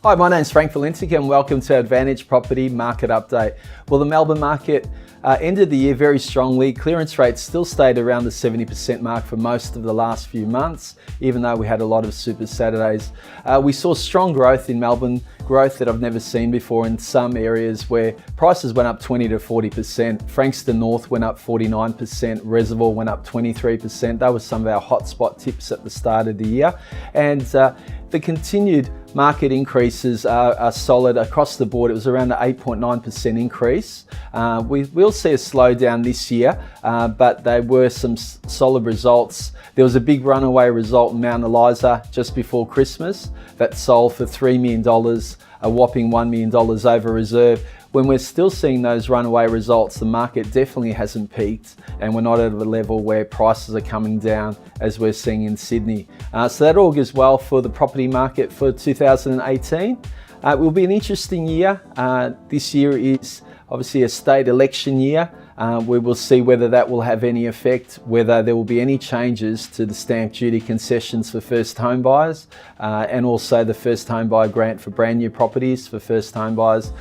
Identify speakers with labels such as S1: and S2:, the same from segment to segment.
S1: Hi, my name's Frank Valentic and welcome to Advantage Property Market Update. Well, the Melbourne market ended the year very strongly. Clearance rates still stayed around the 70% mark for most of the last few months, even though we had a lot of Super Saturdays. We saw strong growth in Melbourne, growth that I've never seen before in some areas where prices went up 20 to 40%. Frankston North went up 49%, Reservoir went up 23%. That was some of our hotspot tips at the start of the year. And the continued market increases are solid across the board. It was around an 8.9% increase. We'll see a slowdown this year, but there were some solid results. There was a big runaway result in Mount Eliza just before Christmas that sold for $3 million, a whopping $1 million over reserve. When we're still seeing those runaway results, the market definitely hasn't peaked and we're not at a level where prices are coming down as we're seeing in Sydney. So that augurs well for the property market for 2018. It will be an interesting year. This year is obviously a state election year. We will see whether that will have any effect, whether there will be any changes to the stamp duty concessions for first home buyers and also the first home buyer grant for brand new properties for first home buyers.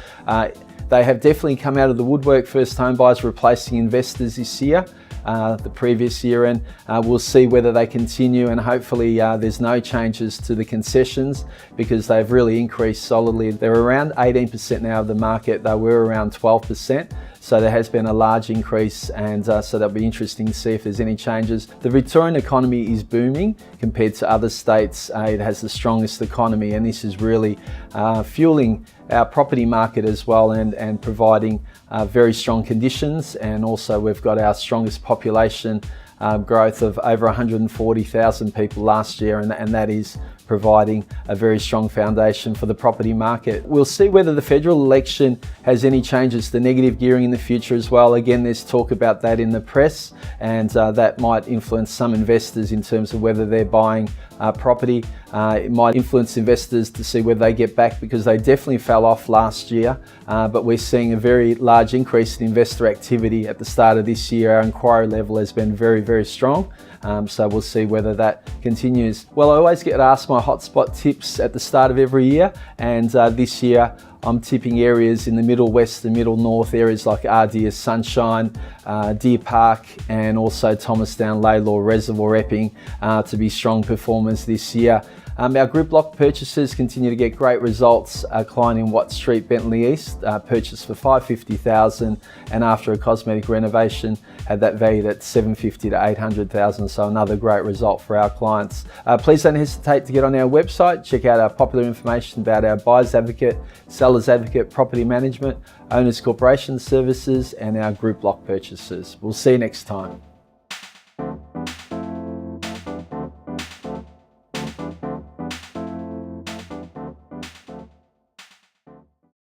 S1: They have definitely come out of the woodwork, first home buyers replacing investors this year, the previous year, and we'll see whether they continue, and hopefully there's no changes to the concessions because they've really increased solidly. They're around 18% now of the market. They were around 12%. So there has been a large increase, and so that'll be interesting to see if there's any changes. The Victorian economy is booming compared to other states. It has the strongest economy, and this is really fueling our property market as well and providing very strong conditions. And also we've got our strongest population growth of over 140,000 people last year, and that is providing a very strong foundation for the property market. We'll see whether the federal election has any changes to negative gearing in the future as well. Again, there's talk about that in the press, and that might influence some investors in terms of whether they're buying property. It might influence investors to see whether they get back because they definitely fell off last year, but we're seeing a very large increase in investor activity at the start of this year. Our inquiry level has been very, very strong. So we'll see whether that continues. Well, I always get asked my hotspot tips at the start of every year, and this year I'm tipping areas in the middle west and middle north, areas like Ardeer, Sunshine, Deer Park, and also Thomastown, Laylaw, Reservoir, Epping to be strong performers this year. Our group block purchases continue to get great results. A client in Watt Street, Bentley East, purchased for $550,000, and after a cosmetic renovation had that valued at $750,000 to $800,000. So another great result for our clients. Please don't hesitate to get on our website, check out our popular information about our buyer's advocate, seller's advocate, property management, owners corporation services, and our group block purchases. We'll see you next time.